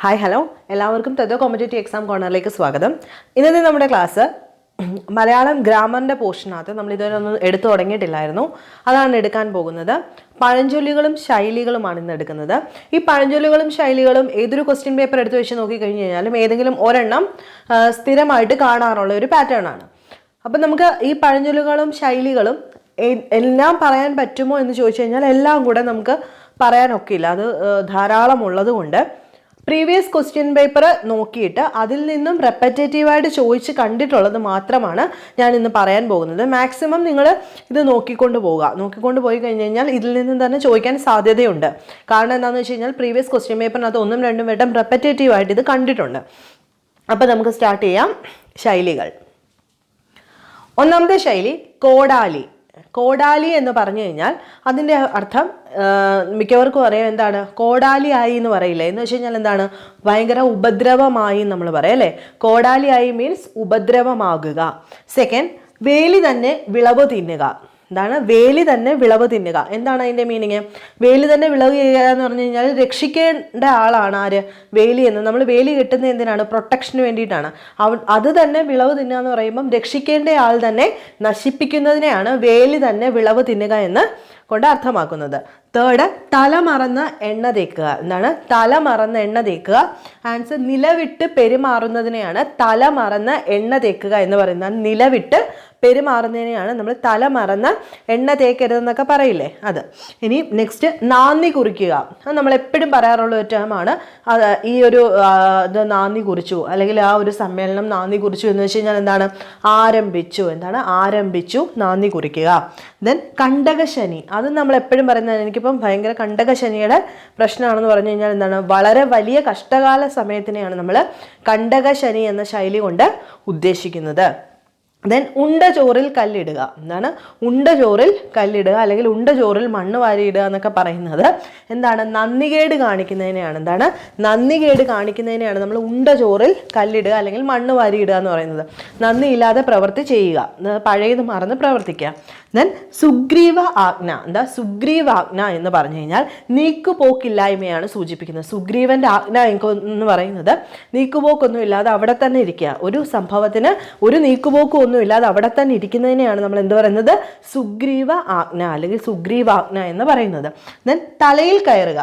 Hi hello എല്ലാവർക്കും തത്വ competitive exam കോർണറിലേക്ക് സ്വാഗതം. ഇന്നത്തെ നമ്മുടെ ക്ലാസ് മലയാളം ഗ്രാമറിൻ്റെ പോർഷനകത്ത് നമ്മൾ ഇതുവരെ ഒന്നും എടുത്തു തുടങ്ങിയിട്ടില്ലായിരുന്നു. അതാണ് എടുക്കാൻ പോകുന്നത്. പഴഞ്ചൊല്ലുകളും ശൈലികളുമാണ് ഇന്ന് എടുക്കുന്നത്. ഈ പഴഞ്ചൊല്ലുകളും ശൈലികളും ഏതൊരു ക്വസ്റ്റ്യൻ പേപ്പർ എടുത്ത് വെച്ച് നോക്കിക്കഴിഞ്ഞ് കഴിഞ്ഞാലും ഏതെങ്കിലും ഒരെണ്ണം സ്ഥിരമായിട്ട് കാണാറുള്ള ഒരു പാറ്റേൺ ആണ്. അപ്പം നമുക്ക് ഈ പഴഞ്ചൊല്ലുകളും ശൈലികളും എല്ലാം പറയാൻ പറ്റുമോ എന്ന് ചോദിച്ചു കഴിഞ്ഞാൽ എല്ലാം കൂടെ നമുക്ക് പറയാനൊക്കില്ല. അത് ധാരാളം ഉള്ളത് കൊണ്ട് പ്രീവിയസ് ക്വസ്റ്റ്യൻ പേപ്പർ നോക്കിയിട്ട് അതിൽ നിന്നും റെപ്പറ്റേറ്റീവായിട്ട് ചോദിച്ച് കണ്ടിട്ടുള്ളത് മാത്രമാണ് ഞാൻ ഇന്ന് പറയാൻ പോകുന്നത്. മാക്സിമം നിങ്ങൾ ഇത് നോക്കിക്കൊണ്ട് പോയി കഴിഞ്ഞ് കഴിഞ്ഞാൽ ഇതിൽ നിന്നും തന്നെ ചോദിക്കാൻ സാധ്യതയുണ്ട്. കാരണം എന്താണെന്ന് വെച്ച് കഴിഞ്ഞാൽ പ്രീവിയസ് ക്വസ്റ്റ്യൻ പേപ്പറിനകത്ത് 1-2 വട്ടം റെപ്പറ്റേറ്റീവായിട്ട് ഇത് കണ്ടിട്ടുണ്ട്. അപ്പോൾ നമുക്ക് സ്റ്റാർട്ട് ചെയ്യാം. ശൈലികൾ. ഒന്നാമത്തെ ശൈലി കോടാലി. കോടാലി എന്ന് പറഞ്ഞു കഴിഞ്ഞാൽ അതിൻ്റെ അർത്ഥം മിക്കവർക്കും അറിയാം. എന്താണ് കോടാലി ആയി എന്ന് പറയില്ല. എന്ന് വെച്ച് കഴിഞ്ഞാൽ എന്താണ്, ഭയങ്കര ഉപദ്രവമായി നമ്മൾ പറയാം അല്ലേ. കോടാലി ആയി മീൻസ് ഉപദ്രവമാകുക. സെക്കൻഡ്, വേലി തന്നെ വിളവ് തിന്നുക. എന്താണ് വേലി തന്നെ വിളവ് തിന്നുക? എന്താണ് അതിൻ്റെ മീനിങ്? വേലി തന്നെ വിളവ് ചെയ്യുക എന്ന് പറഞ്ഞു കഴിഞ്ഞാൽ രക്ഷിക്കേണ്ട ആളാണ് ആര്? വേലി എന്ന്. നമ്മൾ വേലി കെട്ടുന്നത് എന്തിനാണ്? പ്രൊട്ടക്ഷന് വേണ്ടിയിട്ടാണ്. അത് തന്നെ വിളവ് തിന്നുക എന്ന് പറയുമ്പം രക്ഷിക്കേണ്ട ആൾ തന്നെ നശിപ്പിക്കുന്നതിനെയാണ് വേലി തന്നെ വിളവ് തിന്നുക എന്ന് കൊണ്ട് അർത്ഥമാക്കുന്നത്. തേർഡ്, തലമറന്ന് എണ്ണ തേക്കുക. എന്താണ് തലമറന്ന് എണ്ണ തേക്കുക? ആൻസർ നിലവിട്ട് പെരുമാറുന്നതിനെയാണ് തലമറന്ന് എണ്ണ തേക്കുക എന്ന് പറയുന്നത്. നിലവിട്ട് പെരുമാറുന്നതിനെയാണ് നമ്മൾ തലമറന്ന് എണ്ണ തേക്കരുതെന്നൊക്കെ പറയില്ലേ, അത്. ഇനി നെക്സ്റ്റ്, നാന്ദി കുറിക്കുക. അത് നമ്മൾ എപ്പോഴും പറയാറുള്ള ഒരു ടേമാണ്. ഈ ഒരു ഇത് നാന്ദി കുറിച്ചു, അല്ലെങ്കിൽ ആ ഒരു സമ്മേളനം നാന്ദി കുറിച്ചു എന്ന് വെച്ച് കഴിഞ്ഞാൽ എന്താണ്? ആരംഭിച്ചു. എന്താണ് ആരംഭിച്ചു, നാന്ദി കുറിക്കുക. ദെൻ കണ്ടകശനി. അത് നമ്മൾ എപ്പോഴും പറയുന്നത്, എനിക്കിപ്പം ഭയങ്കര കണ്ടകശനിയുടെ പ്രശ്നമാണെന്ന് പറഞ്ഞു കഴിഞ്ഞാൽ എന്താണ്, വളരെ വലിയ കഷ്ടകാല സമയത്തിനെയാണ് നമ്മൾ കണ്ടകശനി എന്ന ശൈലി കൊണ്ട് ഉദ്ദേശിക്കുന്നത്. ദെൻ ഉണ്ട ചോറിൽ കല്ലിടുക. എന്താണ് ഉണ്ട ചോറിൽ കല്ലിടുക, അല്ലെങ്കിൽ ഉണ്ട ചോറിൽ മണ്ണ് വാരിയിടുക എന്നൊക്കെ പറയുന്നത് എന്താണ്? നന്ദികേട് കാണിക്കുന്നതിനെയാണ്. എന്താണ് നന്ദികേട് കാണിക്കുന്നതിനെയാണ് നമ്മൾ ഉണ്ട ചോറിൽ കല്ലിടുക അല്ലെങ്കിൽ മണ്ണ് വാരിയിടുക എന്ന് പറയുന്നത്. നന്ദിയില്ലാതെ പ്രവൃത്തി ചെയ്യുക, പഴയത് മറന്ന് പ്രവർത്തിക്കുക. ദെൻ സുഗ്രീവ ആജ്ഞ. എന്താ സുഗ്രീവാജ്ഞ എന്ന് പറഞ്ഞു കഴിഞ്ഞാൽ നീക്കുപോക്കില്ലായ്മയാണ് സൂചിപ്പിക്കുന്നത്. സുഗ്രീവന്റെ ആജ്ഞ എന്ന് പറയുന്നത് നീക്കുപോക്കൊന്നും ഇല്ലാതെ അവിടെ തന്നെ ഇരിക്കുക. ഒരു സംഭവത്തിന് ഒരു നീക്കുപോക്കും ഒന്നും ഇല്ലാതെ അവിടെ തന്നെ ഇരിക്കുന്നതിനെയാണ് നമ്മൾ എന്ത് പറയുന്നത്? സുഗ്രീവ ആജ്ഞ അല്ലെങ്കിൽ സുഗ്രീവാജ്ഞ എന്ന് പറയുന്നത്. ദെൻ തലയിൽ കയറുക.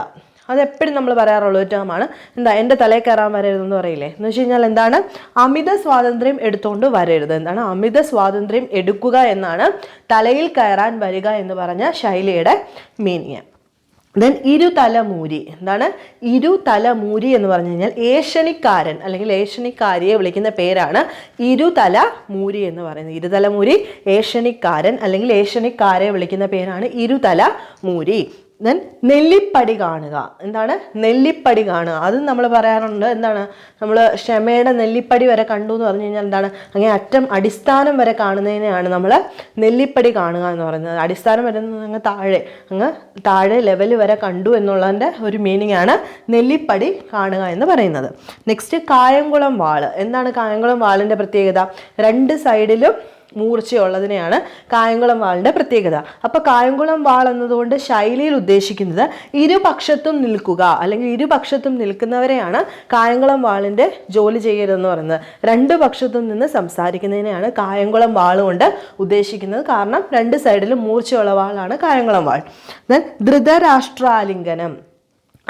അതെപ്പോഴും നമ്മൾ പറയാറുള്ള ഒരു ടേമാണ്. എന്താ എൻ്റെ തലയിൽ കയറാൻ വരരുതെന്ന് പറയില്ലേ. എന്ന് വെച്ച് കഴിഞ്ഞാൽ എന്താണ്? അമിത സ്വാതന്ത്ര്യം എടുത്തുകൊണ്ട് വരരുത്. എന്താണ് അമിത സ്വാതന്ത്ര്യം എടുക്കുക എന്നാണ് തലയിൽ കയറാൻ വരിക എന്ന് പറഞ്ഞ ശൈലിയുടെ മീനിങ്. ദെൻ ഇരുതലമൂരി. എന്താണ് ഇരുതലമൂരി എന്ന് പറഞ്ഞു കഴിഞ്ഞാൽ ഏഷണിക്കാരൻ അല്ലെങ്കിൽ ഏഷണിക്കാരിയെ വിളിക്കുന്ന പേരാണ് ഇരുതലമൂരി എന്ന് പറയുന്നത്. ഇരുതലമൂരി ഏഷണിക്കാരൻ അല്ലെങ്കിൽ ഏഷണിക്കാരെ വിളിക്കുന്ന പേരാണ് ഇരുതലമൂരി. ദെൻ നെല്ലിപ്പടി കാണുക. എന്താണ് നെല്ലിപ്പടി കാണുക? അത് നമ്മൾ പറയാറുണ്ട്. എന്താണ് നമ്മൾ ക്ഷമയുടെ നെല്ലിപ്പടി വരെ കണ്ടു എന്ന് പറഞ്ഞു കഴിഞ്ഞാൽ എന്താണ്, അങ്ങനെ അറ്റം അടിസ്ഥാനം വരെ കാണുന്നതിനെയാണ് നമ്മൾ നെല്ലിപ്പടി കാണുക എന്ന് പറയുന്നത്. അടിസ്ഥാനം വരെ അങ്ങ് താഴെ ലെവൽ വരെ കണ്ടു എന്നുള്ളതിൻ്റെ ഒരു മീനിങ് ആണ് നെല്ലിപ്പടി കാണുക എന്ന് പറയുന്നത്. നെക്സ്റ്റ്, കായംകുളം വാള്. എന്താണ് കായംകുളം വാളിൻ്റെ പ്രത്യേകത? 2 സൈഡിലും മൂർച്ചയുള്ളതിനെയാണ് കായംകുളം വാളിൻ്റെ പ്രത്യേകത. അപ്പോൾ കായംകുളം വാൾ എന്നതുകൊണ്ട് ശൈലിയിൽ ഉദ്ദേശിക്കുന്നത് ഇരുപക്ഷത്തും നിൽക്കുക അല്ലെങ്കിൽ ഇരുപക്ഷത്തും നിൽക്കുന്നവരെയാണ് കായംകുളം വാളിൻ്റെ ജോലി ചെയ്യരുതെന്ന് പറയുന്നത്. 2 പക്ഷത്തും നിന്ന് സംസാരിക്കുന്നതിനെയാണ് കായംകുളം വാൾ കൊണ്ട് ഉദ്ദേശിക്കുന്നത്. കാരണം 2 സൈഡിലും മൂർച്ചയുള്ള വാളാണ് കായംകുളം വാൾ. ധൃതരാഷ്ട്രാലിംഗനം.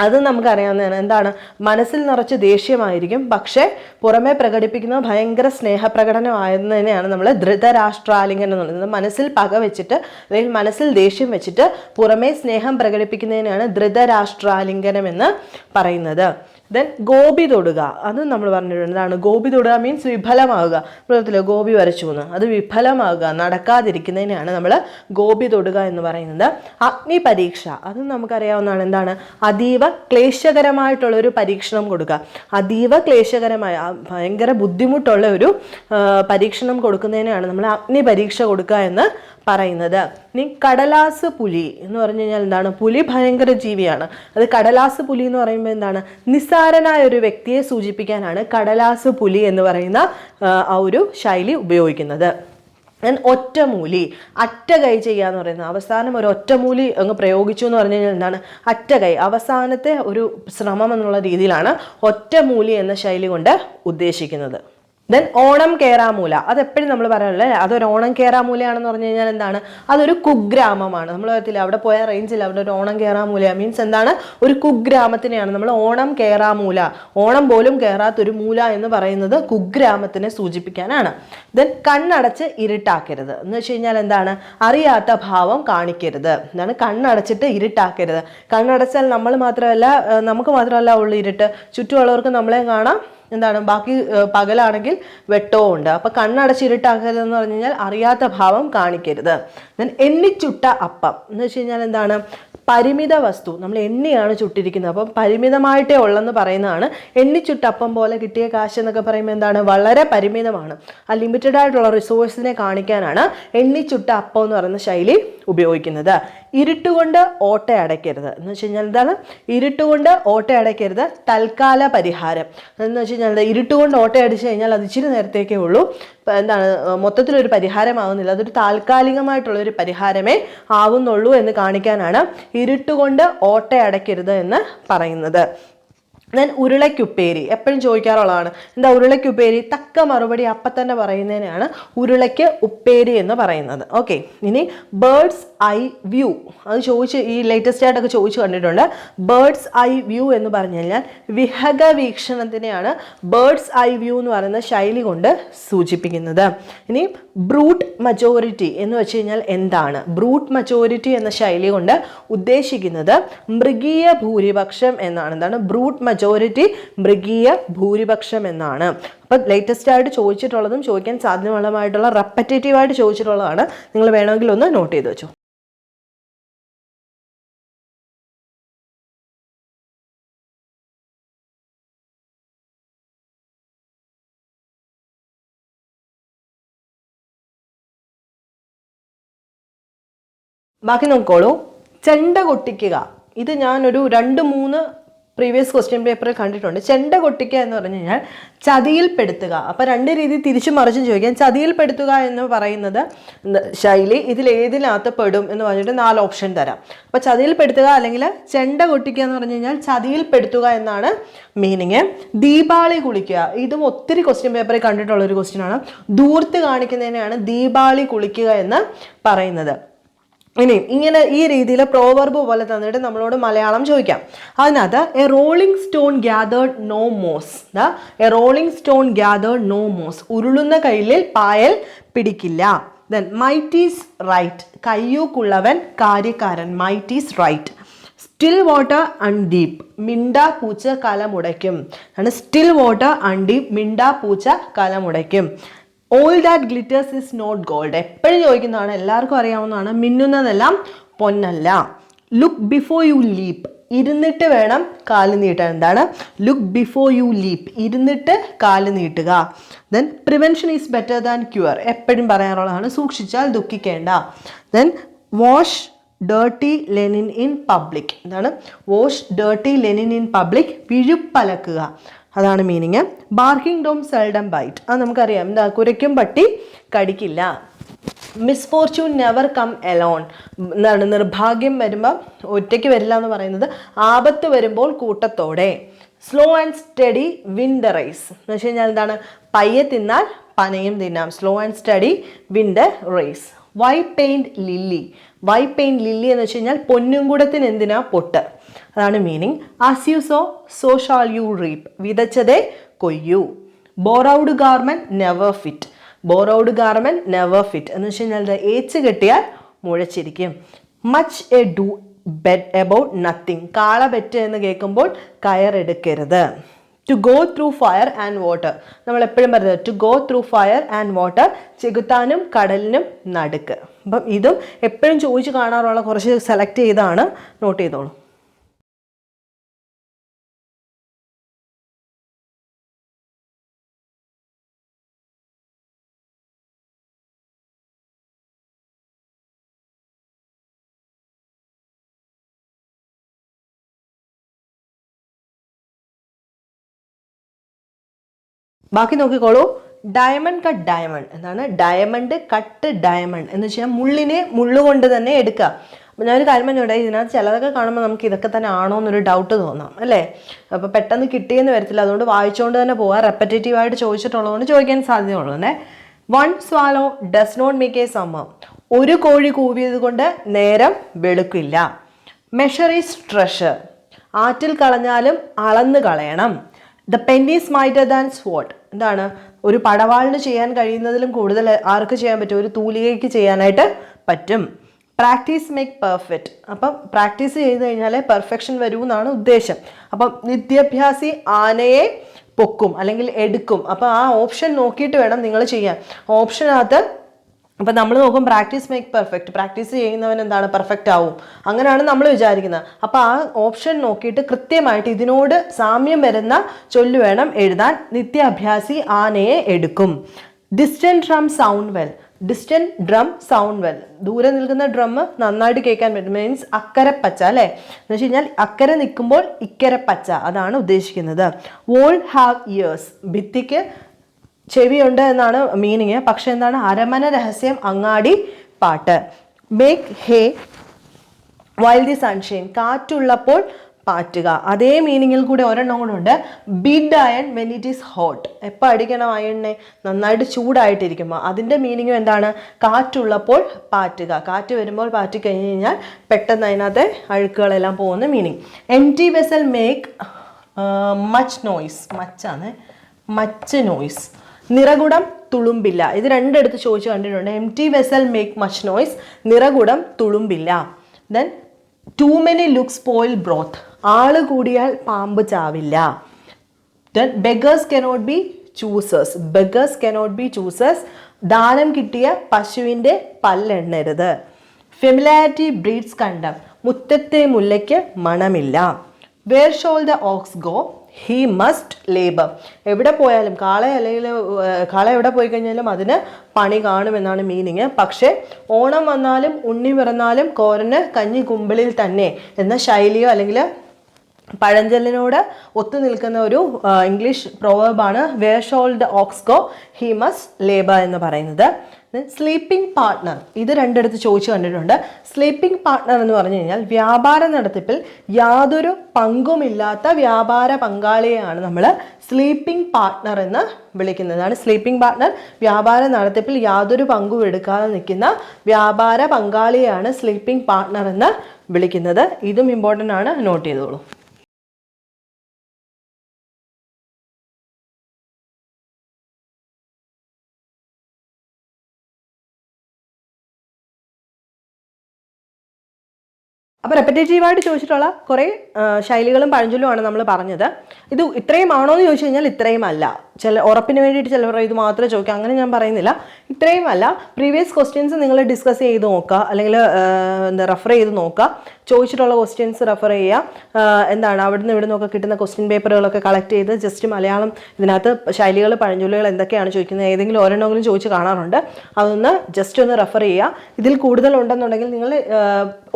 അത് നമുക്കറിയാവുന്നതാണ്. എന്താണ് മനസ്സിൽ നിറച്ച് ദേഷ്യമായിരിക്കും, പക്ഷേ പുറമെ പ്രകടിപ്പിക്കുന്നത് ഭയങ്കര സ്നേഹപ്രകടനമായിരുന്നതിനെയാണ് നമ്മൾ ധൃതരാഷ്ട്രാലിംഗനം എന്ന് പറയുന്നത്. മനസ്സിൽ പക വെച്ചിട്ട് അല്ലെങ്കിൽ മനസ്സിൽ ദേഷ്യം വെച്ചിട്ട് പുറമെ സ്നേഹം പ്രകടിപ്പിക്കുന്നതിനാണ് ധൃതരാഷ്ട്രാലിംഗനം എന്ന് പറയുന്നത്. ദെൻ ഗോപി തൊടുക. അത് നമ്മൾ പറഞ്ഞിട്ടുണ്ട്. എന്താണ് ഗോപി തൊടുക? മീൻസ് വിഫലമാവുക. പ്രകൃതിയിലെ ഗോപി വരച്ചു എന്ന്, അത് വിഫലമാവുക, നടക്കാതിരിക്കുന്നതിനാണ് നമ്മൾ ഗോപി തൊടുക എന്ന് പറയുന്നത്. അഗ്നി പരീക്ഷ. അത് നമുക്കറിയാവുന്നതാണ്. എന്താണ് അതീവ ക്ലേശകരമായിട്ടുള്ള ഒരു പരീക്ഷണം കൊടുക്കുക. അതീവ ക്ലേശകരമായ ഭയങ്കര ബുദ്ധിമുട്ടുള്ള ഒരു പരീക്ഷണം കൊടുക്കുന്നതിനാണ് നമ്മൾ അഗ്നി പരീക്ഷ കൊടുക്കുക എന്ന് പറയുന്നത്. ഇനി കടലാസ് പുലി എന്ന് പറഞ്ഞു കഴിഞ്ഞാൽ എന്താണ്? പുലി ഭയങ്കര ജീവിയാണ്. അത് കടലാസ് പുലി എന്ന് പറയുമ്പോൾ എന്താണ്? നിസ്സാരനായ ഒരു വ്യക്തിയെ സൂചിപ്പിക്കാനാണ് കടലാസ് പുലി എന്ന് പറയുന്ന ആ ഒരു ശൈലി ഉപയോഗിക്കുന്നത്. ഒറ്റമൂലി, അറ്റകൈ ചെയ്യാന്ന് പറയുന്നത്, അവസാനം ഒരു ഒറ്റമൂലി അങ്ങ് പ്രയോഗിച്ചു എന്ന് പറഞ്ഞു കഴിഞ്ഞാൽ എന്താണ്? അറ്റകൈ, അവസാനത്തെ ഒരു ശ്രമം എന്നുള്ള രീതിയിലാണ് ഒറ്റമൂലി എന്ന ശൈലി കൊണ്ട് ഉദ്ദേശിക്കുന്നത്. ദെൻ ഓണം കേറാമൂല, അതെപ്പോഴും നമ്മൾ പറയാറില്ലേ, അതൊരു ഓണം കേറാമൂലയാണെന്ന് പറഞ്ഞു കഴിഞ്ഞാൽ എന്താണ്? അതൊരു കുഗ്രാമമാണ്. നമ്മൾ പറയത്തില്ല അവിടെ പോയ റേഞ്ചിൽ അവിടെ ഒരു ഓണം കേറാമൂല മീൻസ് എന്താണ്? ഒരു കുഗ്രാമത്തിനെയാണ് നമ്മൾ ഓണം കേറാമൂല, ഓണം പോലും കേറാത്തൊരു മൂല എന്ന് പറയുന്നത് കുഗ്രാമത്തിനെ സൂചിപ്പിക്കാനാണ്. ദെൻ കണ്ണടച്ച് ഇരുട്ടാക്കരുത് എന്ന് വെച്ച് കഴിഞ്ഞാൽ എന്താണ്? അറിയാത്ത ഭാവം കാണിക്കരുത്. എന്താണ്? കണ്ണടച്ചിട്ട് ഇരുട്ടാക്കരുത്. കണ്ണടച്ചാൽ നമുക്ക് മാത്രമല്ല ഉള്ളു ഇരുട്ട്, ചുറ്റുമുള്ളവർക്ക് നമ്മളെ കാണാം. എന്താണ്? ബാക്കി പകലാണെങ്കിൽ വെട്ടവും ഉണ്ട്. അപ്പൊ കണ്ണടച്ചിരുട്ടാക്കരുത് എന്ന് പറഞ്ഞു കഴിഞ്ഞാൽ അറിയാത്ത ഭാവം കാണിക്കരുത്. ദെൻ എണ്ണിച്ചുട്ട അപ്പം എന്ന് വെച്ച് കഴിഞ്ഞാൽ എന്താണ്? പരിമിത വസ്തു, നമ്മൾ എണ്ണിയാണ് ചുട്ടിരിക്കുന്നത്, അപ്പം പരിമിതമായിട്ടേ ഉള്ളെന്ന് പറയുന്നതാണ്. എണ്ണിച്ചുട്ടപ്പം പോലെ കിട്ടിയ കാശ് എന്നൊക്കെ പറയുമ്പോൾ എന്താണ്? വളരെ പരിമിതമാണ്. ആ ലിമിറ്റഡ് ആയിട്ടുള്ള റിസോഴ്സിനെ കാണിക്കാനാണ് എണ്ണിച്ചുട്ട അപ്പം എന്ന് പറയുന്ന ശൈലി ഉപയോഗിക്കുന്നത്. ഇരുട്ടുകൊണ്ട് ഓട്ട അടയ്ക്കരുത് എന്ന് വെച്ച് കഴിഞ്ഞാൽ എന്താണ്? ഇരുട്ടുകൊണ്ട് ഓട്ട അടയ്ക്കരുത്, തൽക്കാല പരിഹാരം എന്ന് വെച്ച് കഴിഞ്ഞാൽ ഇരുട്ടുകൊണ്ട് ഓട്ട അടിച്ചു കഴിഞ്ഞാൽ അത് ഇച്ചിരി നേരത്തേക്കേ ഉള്ളൂ, എന്താണ്? മൊത്തത്തിലൊരു പരിഹാരമാകുന്നില്ല, അതൊരു താൽക്കാലികമായിട്ടുള്ളൊരു പരിഹാരമേ ആവുന്നുള്ളൂ എന്ന് കാണിക്കാനാണ് ഇരുട്ടുകൊണ്ട് ഓട്ട അടയ്ക്കരുത് എന്ന് പറയുന്നത്. ദെൻ ഉരുളയ്ക്കുപ്പേരി എപ്പോഴും ചോദിക്കാറുള്ളതാണ്. എന്താ ഉരുളയ്ക്കുപ്പേരി? തക്ക മറുപടി അപ്പം തന്നെ പറയുന്നതിനാണ് ഉരുളയ്ക്ക് ഉപ്പേരി എന്ന് പറയുന്നത്. ഓക്കെ, ഇനി ബേർഡ്സ് ഐ വ്യൂ, അത് ചോദിച്ച് ഈ ലേറ്റസ്റ്റ് ആയിട്ടൊക്കെ ചോദിച്ചു കണ്ടിട്ടുണ്ട്. ബേർഡ്സ് ഐ വ്യൂ എന്ന് പറഞ്ഞു കഴിഞ്ഞാൽ വിഹഗ വീക്ഷണത്തിനെയാണ് ബേർഡ്സ് ഐ വ്യൂ എന്ന് പറയുന്ന ശൈലി കൊണ്ട് സൂചിപ്പിക്കുന്നത്. ഇനി ബ്രൂട്ട് മജോറിറ്റി എന്ന് വെച്ച് കഴിഞ്ഞാൽ എന്താണ്? ബ്രൂട്ട് മജോറിറ്റി എന്ന ശൈലി കൊണ്ട് ഉദ്ദേശിക്കുന്നത് മൃഗീയ ഭൂരിപക്ഷം എന്നാണ്. എന്താണ് ബ്രൂട്ട് മജോറിറ്റി? മൃഗീയ ഭൂരിപക്ഷം എന്നാണ്. അപ്പം ലേറ്റസ്റ്റ് ആയിട്ട് ചോദിച്ചിട്ടുള്ളതും ചോദിക്കാൻ സാധ്യതയുള്ളതുമായിട്ടുള്ള റെപ്പറ്റേറ്റീവ് ആയിട്ട് ചോദിച്ചിട്ടുള്ളതാണ്. നിങ്ങൾ വേണമെങ്കിൽ ഒന്ന് നോട്ട് ചെയ്ത് വെച്ചോ. ബാക്കി നോക്കോളൂ. ചെണ്ട കൊട്ടിക്കുക, ഇത് ഞാനൊരു 2-3 പ്രീവിയസ് ക്വസ്റ്റ്യൻ പേപ്പറിൽ കണ്ടിട്ടുണ്ട്. ചെണ്ട കൊട്ടിക്കുക എന്ന് പറഞ്ഞു കഴിഞ്ഞാൽ ചതിയിൽപ്പെടുത്തുക. അപ്പം 2 രീതി തിരിച്ചും മറിച്ചും ചോദിക്കാം. ചതിയിൽപ്പെടുത്തുക എന്ന് പറയുന്നത് ശൈലി ഇതിലേതിനകത്ത് പെടും എന്ന് പറഞ്ഞിട്ട് 4 ഓപ്ഷൻ തരാം. അപ്പം ചതിയിൽപ്പെടുത്തുക അല്ലെങ്കിൽ ചെണ്ട കൊട്ടിക്കുക എന്ന് പറഞ്ഞു കഴിഞ്ഞാൽ ചതിയിൽപ്പെടുത്തുക എന്നാണ് മീനിങ്. ദീപാവളി കുളിക്കുക, ഇതും ഒത്തിരി ക്വസ്റ്റ്യൻ പേപ്പറിൽ കണ്ടിട്ടുള്ള ഒരു ക്വസ്റ്റ്യൻ ആണ്. ധൂർത്ത് കാണിക്കുന്നതിനെയാണ് ദീപാവളി കുളിക്കുക എന്ന് പറയുന്നത്. ഇനി ഇങ്ങനെ ഈ രീതിയിൽ പ്രോവർബ് പോലെ തന്നിട്ട് നമ്മളോട് മലയാളം ചോദിക്കാം. അതിനകത്ത് a rolling stone gathered no moss, a rolling stone gathered no moss, ഉരുളുന്ന കയ്യിൽ പായൽ പിടിക്കില്ല. ദെൻ മൈറ്റ് ഈസ് റൈറ്റ്, കയ്യൂക്കുള്ളവൻ കാര്യക്കാരൻ, might is right. Still water undeep, മിണ്ടാ പൂച്ച കലമുടയ്ക്കും. സ്റ്റിൽ വാട്ടർ അൺഡീപ്പ്, മിണ്ടാ പൂച്ച കലമുടയ്ക്കും. All that glitters is not gold, എപ്പോഴും ചോദിക്കുന്നതാണ്, എല്ലാവർക്കും അറിയാവുന്നതാണ്. മിന്നുന്നതെല്ലാം പൊന്നല്ല. ലുക്ക് ബിഫോർ യു ലീപ്പ്, ഇരുന്നിട്ട് വേണം കാല് നീട്ടാൻ. എന്താണ്? ലുക്ക് ബിഫോർ യു ലീപ്പ്, ഇരുന്നിട്ട് കാല് നീട്ടുക. Then prevention is better than cure, എപ്പോഴും പറയാറുള്ളതാണ്, സൂക്ഷിച്ചാൽ ദുഃഖിക്കേണ്ട. Then wash dirty linen in public, എന്താണ്? Wash dirty linen in public, വിഴുപ്പലക്കുക, അതാണ് meaning. Barking dog seldom bite, അത് നമുക്കറിയാം. എന്താ? കുരയ്ക്കും പട്ടി കടിക്കില്ല. മിസ്ഫോർച്യൂൺ നെവർ കം എലോൺ, എന്താണ്? നിർഭാഗ്യം വരുമ്പോൾ ഒറ്റയ്ക്ക് വരില്ല എന്ന് പറയുന്നത്. ആപത്ത് വരുമ്പോൾ കൂട്ടത്തോടെ. Slow and steady win the race എന്ന് വെച്ച് കഴിഞ്ഞാൽ എന്താണ്? പയ്യെ തിന്നാൽ പനയും തിന്നാം. Slow and steady win the race. Why paint lily, why paint lily എന്ന് വെച്ച് കഴിഞ്ഞാൽ പൊന്നുംകുടത്തിന് എന്തിനാ പൊട്ട്, അതാണ് meaning. As you sow shall you reap, വിതച്ചതേ കൊയ്യൂ. Borrowed garment never fit, borrowed garment never fit എന്ന് വെച്ച് കഴിഞ്ഞാൽ ഏച്ച് കെട്ടിയാൽ മുഴച്ചിരിക്കും. Much ado bet about nothing, കാള ബെറ്റ് എന്ന് കേൾക്കുമ്പോൾ കയറെടുക്കരുത്. To go through fire and water, നമ്മൾ എപ്പോഴും പറയുന്നത് to go through fire and water, ചെകുത്താനും കടലിനും നടുക്ക്. അപ്പം ഇതും എപ്പോഴും ചോദിച്ച് കാണാറുള്ള കുറച്ച് സെലക്ട് ചെയ്താണ്, നോട്ട് ചെയ്തോളൂ. ബാക്കി നോക്കിക്കോളൂ. ഡയമണ്ട് കട്ട് ഡയമണ്ട് എന്താണ്? ഡയമണ്ട് കട്ട് ഡയമണ്ട് എന്ന് വെച്ചാൽ മുള്ളിനെ മുള്ളുകൊണ്ട് തന്നെ എടുക്കുക. അപ്പോൾ ഞാനൊരു കാര്യം പറഞ്ഞോട്ടെ, ഇതിനകത്ത് ചിലതൊക്കെ കാണുമ്പോൾ നമുക്ക് ഇതൊക്കെ തന്നെ ആണോ എന്നൊരു ഡൗട്ട് തോന്നാം അല്ലേ. അപ്പോൾ പെട്ടെന്ന് കിട്ടിയെന്ന് വരത്തില്ല, അതുകൊണ്ട് വായിച്ചുകൊണ്ട് തന്നെ പോകാം. റെപ്പറ്റേറ്റീവായിട്ട് ചോദിച്ചിട്ടുള്ളതുകൊണ്ട് ചോദിക്കാൻ സാധ്യതയുള്ളൂ. One swallow does not make a summer. ഒരു കോഴി കൂവിയത് കൊണ്ട് നേരം വെളുക്കില്ല. Measure is treasure. ആറ്റിൽ കളഞ്ഞാലും അളന്ന് കളയണം. The pen is mightier than sword. എന്താണ്? ഒരു പടവാളിന് ചെയ്യാൻ കഴിയുന്നതിലും കൂടുതൽ ആർക്ക് ചെയ്യാൻ പറ്റും? ഒരു തൂലികയ്ക്ക് ചെയ്യാനായിട്ട് പറ്റും. Practice make perfect. അപ്പം പ്രാക്ടീസ് ചെയ്ത് കഴിഞ്ഞാലേ പെർഫെക്ഷൻ വരൂ എന്നാണ് ഉദ്ദേശം. അപ്പം നിത്യാഭ്യാസി ആനയെ പൊക്കും അല്ലെങ്കിൽ എടുക്കും. അപ്പം ആ ഓപ്ഷൻ നോക്കിയിട്ട് വേണം നിങ്ങൾ ചെയ്യാൻ. ഓപ്ഷനകത്ത് അപ്പം നമ്മൾ നോക്കും പ്രാക്ടീസ് മേക്ക് പെർഫെക്റ്റ്. പ്രാക്ടീസ് ചെയ്യുന്നവൻ എന്താണ്? പെർഫെക്റ്റ് ആവും. അങ്ങനെയാണ് നമ്മൾ വിചാരിക്കുന്നത്. അപ്പോൾ ആ ഓപ്ഷൻ നോക്കിയിട്ട് കൃത്യമായിട്ട് ഇതിനോട് സാമ്യം വരുന്ന ചൊല്ല് വേണം എഴുതാൻ. നിത്യാഭ്യാസി ആനയെ എടുക്കും. Distant drum sound well. Distant drum sound well. ദൂരെ നിൽക്കുന്ന ഡ്രം നന്നായിട്ട് കേൾക്കാൻ പറ്റും. മീൻസ് അക്കരെ പച്ച അല്ലേ. എന്ന് വെച്ച് കഴിഞ്ഞാൽ അക്കരെ നിൽക്കുമ്പോൾ ഇക്കരെ പച്ച, അതാണ് ഉദ്ദേശിക്കുന്നത്. Wall have ears. ഭിത്തിക്ക് ചെവിയുണ്ട് എന്നാണ് മീനിങ്. പക്ഷെ എന്താണ്? അരമന രഹസ്യം അങ്ങാടി പാട്ട്. Make hay while the sunshine. കാറ്റുള്ളപ്പോൾ പാറ്റുക. അതേ മീനിങ്ങിൽ കൂടെ ഒരെണ്ണം കൂടെ ഉണ്ട്. Beat iron when it is hot. എപ്പോൾ അടിക്കണം അയണിനെ? നന്നായിട്ട് ചൂടായിട്ടിരിക്കുമ്പോൾ. അതിൻ്റെ മീനിങ്ങും എന്താണ്? കാറ്റുള്ളപ്പോൾ പാറ്റുക. കാറ്റ് വരുമ്പോൾ പാറ്റി കഴിഞ്ഞ് കഴിഞ്ഞാൽ പെട്ടെന്ന് അതിനകത്തെ അഴുക്കുകളെല്ലാം പോകുന്ന meaning. Empty vessel make much noise. മച്ചാണ് മച്ച് നോയ്സ്. നിറകുടം തുളുമ്പില്ല. ഇത് രണ്ടിടത്ത് ചോദിച്ചു കണ്ടിട്ടുണ്ട്. Empty vessel make much noise. നിറകുടം തുളുമ്പില്ല. Then too many look spoil broth. ആള് കൂടിയാൽ പാമ്പ് ചാവില്ല. Then beggars cannot be choosers. Beggars cannot be choosers. ദാനം കിട്ടിയ പശുവിൻ്റെ പല്ലെണ്ണരുത്. Familiarity breeds contempt. മുറ്റത്തെ മുല്ലയ്ക്ക് മണമില്ല. Where shall the ox go? He must labour. എവിടെ പോയാലും കാള അല്ലെങ്കിൽ കാള എവിടെ പോയി കഴിഞ്ഞാലും അതിന് പണി കാണുമെന്നാണ് മീനിങ്. പക്ഷേ ഓണം വന്നാലും ഉണ്ണി പിറന്നാലും കോരന് കഞ്ഞി കുമ്പിളിൽ തന്നെ എന്ന ശൈലിയോ അല്ലെങ്കിൽ പഴഞ്ചൊല്ലിനോട് ഒത്തു നിൽക്കുന്ന ഒരു ഇംഗ്ലീഷ് പ്രോവർബാണ് where shall the ox go he must labour എന്ന് പറയുന്നത്. Sleeping partner. ഇത് രണ്ടിടത്ത് ചോദിച്ചു കണ്ടിട്ടുണ്ട്. സ്ലീപ്പിംഗ് പാർട്ട്ണർ എന്ന് പറഞ്ഞു കഴിഞ്ഞാൽ വ്യാപാര നടത്തിപ്പിൽ യാതൊരു പങ്കുമില്ലാത്ത വ്യാപാര പങ്കാളിയെയാണ് നമ്മൾ സ്ലീപ്പിംഗ് പാർട്ട്ണർ എന്ന് വിളിക്കുന്നതാണ്. സ്ലീപ്പിംഗ് പാർട്ട്ണർ വ്യാപാര നടത്തിപ്പിൽ യാതൊരു പങ്കും എടുക്കാതെ നിൽക്കുന്ന വ്യാപാര പങ്കാളിയെയാണ് സ്ലീപ്പിംഗ് പാർട്ട്ണർ എന്ന് വിളിക്കുന്നത്. ഇതും ഇമ്പോർട്ടൻ്റ് ആണ്, നോട്ട് ചെയ്തോളൂ. അപ്പോൾ റെപ്പറ്റേറ്റീവായിട്ട് ചോദിച്ചിട്ടുള്ള കുറേ ശൈലികളും പഴഞ്ചൊല്ലുമാണ് നമ്മൾ പറഞ്ഞത്. ഇത് ഇത്രയും ആണോ എന്ന് ചോദിച്ചു കഴിഞ്ഞാൽ ഇത്രയും അല്ല. ഉറപ്പിന് വേണ്ടിയിട്ട് ചിലവർ ഇത് മാത്രമേ ചോദിക്കാം, അങ്ങനെ ഞാൻ പറയുന്നില്ല. ഇത്രയും അല്ല. പ്രീവിയസ് ക്വസ്റ്റ്യൻസ് നിങ്ങൾ ഡിസ്കസ് ചെയ്ത് നോക്കുക, അല്ലെങ്കിൽ റെഫർ ചെയ്ത് നോക്കുക. ചോദിച്ചിട്ടുള്ള ക്വസ്റ്റ്യൻസ് റെഫർ ചെയ്യുക. എന്താണ് അവിടുന്ന് ഇവിടെ നിന്നൊക്കെ കിട്ടുന്ന ക്വസ്റ്റ്യൻ പേപ്പറുകളൊക്കെ കളക്ട് ചെയ്ത് ജസ്റ്റ് മലയാളം ഇതിനകത്ത് ശൈലികൾ പഴഞ്ചൊല്ലുകൾ എന്തൊക്കെയാണ് ചോദിക്കുന്നത്, ഏതെങ്കിലും ഒരെണ്ണമെങ്കിലും ചോദിച്ച് കാണാറുണ്ട്, അതൊന്ന് ജസ്റ്റ് ഒന്ന് റെഫർ ചെയ്യുക. ഇതിൽ കൂടുതലുണ്ടെന്നുണ്ടെങ്കിൽ നിങ്ങൾ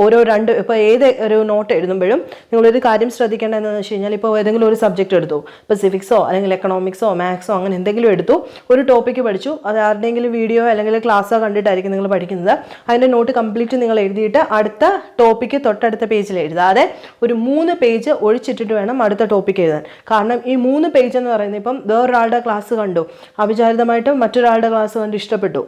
ഓരോ ഇപ്പോൾ ഏത് ഒരു നോട്ട് എഴുതുമ്പോഴും നിങ്ങളൊരു കാര്യം ശ്രദ്ധിക്കേണ്ടതെന്ന് വെച്ച് കഴിഞ്ഞാൽ, ഇപ്പോൾ ഏതെങ്കിലും ഒരു സബ്ജക്റ്റ് എടുത്തു, ഇപ്പോൾ സിവിക്സോ അല്ലെങ്കിൽ എക്കണോമിക്സോ മാത്സോ അങ്ങനെ എന്തെങ്കിലും എടുത്തു, ഒരു ടോപ്പിക്ക് പഠിച്ചു, അത് ആരുടെയെങ്കിലും വീഡിയോ അല്ലെങ്കിൽ ക്ലാസ്സോ കണ്ടിട്ടായിരിക്കും നിങ്ങൾ പഠിക്കുന്നത്. അതിൻ്റെ നോട്ട് കംപ്ലീറ്റ് നിങ്ങൾ എഴുതിയിട്ട് അടുത്ത ടോപ്പിക്ക് തൊട്ടടുത്ത പേജിൽ എഴുതാതെ ഒരു 3 പേജ് ഒഴിച്ചിട്ടിട്ട് വേണം അടുത്ത ടോപ്പിക്ക് എഴുതാൻ. കാരണം ഈ 3 പേജ് എന്ന് പറയുന്നത്, ഇപ്പം വേറൊരാളുടെ ക്ലാസ് കണ്ടു, അവിചാരിതമായിട്ട് മറ്റൊരാളുടെ ക്ലാസ് കണ്ട് ഇഷ്ടപ്പെട്ടു,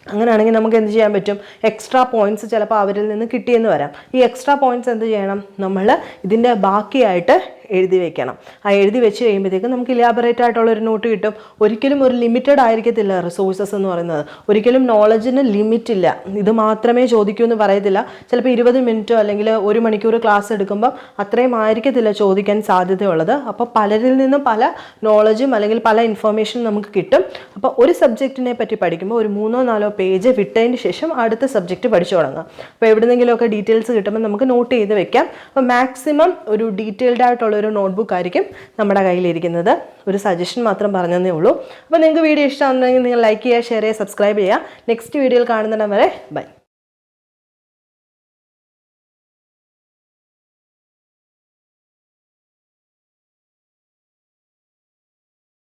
അങ്ങനെയാണെങ്കിൽ നമുക്ക് എന്ത് ചെയ്യാൻ പറ്റും? എക്സ്ട്രാ പോയിന്റ്സ് ചിലപ്പോൾ അവരിൽ നിന്ന് കിട്ടിയെന്ന് വരാം. ഈ എക്സ്ട്രാ പോയിന്റ്സ് എന്ത് ചെയ്യണം? നമ്മൾ ഇതിൻ്റെ ബാക്കിയായിട്ട് എഴുതി വെക്കണം. ആ എഴുതി വെച്ച് കഴിയുമ്പോഴത്തേക്കും നമുക്ക് ഇലാബറേറ്റ് ആയിട്ടുള്ളൊരു നോട്ട് കിട്ടും. ഒരിക്കലും ഒരു ലിമിറ്റഡ് ആയിരിക്കത്തില്ല റിസോഴ്സസ് എന്ന് പറയുന്നത്. ഒരിക്കലും നോളജിന് ലിമിറ്റ് ഇല്ല. ഇത് മാത്രമേ ചോദിക്കൂ എന്ന് പറയത്തില്ല. ചിലപ്പോൾ 20 മിനിറ്റോ അല്ലെങ്കിൽ 1 മണിക്കൂർ ക്ലാസ് എടുക്കുമ്പോൾ അത്രയും ആയിരിക്കത്തില്ല ചോദിക്കാൻ സാധ്യതയുള്ളത്. അപ്പോൾ പലരിൽ നിന്നും പല നോളജും അല്ലെങ്കിൽ പല ഇൻഫർമേഷനും നമുക്ക് കിട്ടും. അപ്പോൾ ഒരു സബ്ജക്റ്റിനെ പറ്റി പഠിക്കുമ്പോൾ ഒരു 3-4 പേജ് വിട്ടതിന് ശേഷം അടുത്ത സബ്ജക്റ്റ് പഠിച്ചു തുടങ്ങുക. അപ്പോൾ എവിടെന്നെങ്കിലുമൊക്കെ ഡീറ്റെയിൽസ് കിട്ടുമ്പോൾ നമുക്ക് നോട്ട് ചെയ്ത് വെക്കാം. അപ്പോൾ മാക്സിമം ഒരു ഡീറ്റെയിൽഡ് ആയിട്ടുള്ള ഒരു നോട്ട്ബുക്ക് ആയിരിക്കും നമ്മുടെ കയ്യിലിരിക്കുന്നത്. ഒരു സജഷൻ മാത്രം പറഞ്ഞതേ ഉള്ളൂ. അപ്പോൾ നിങ്ങൾക്ക് വീഡിയോ ഇഷ്ടമാണെന്നുണ്ടെങ്കിൽ നിങ്ങൾ ലൈക്ക് ചെയ്യുക, ഷെയർ ചെയ്യുക, സബ്സ്ക്രൈബ് ചെയ്യുക. നെക്സ്റ്റ് വീഡിയോയിൽ കാണുന്നിടം വരെ ബൈ.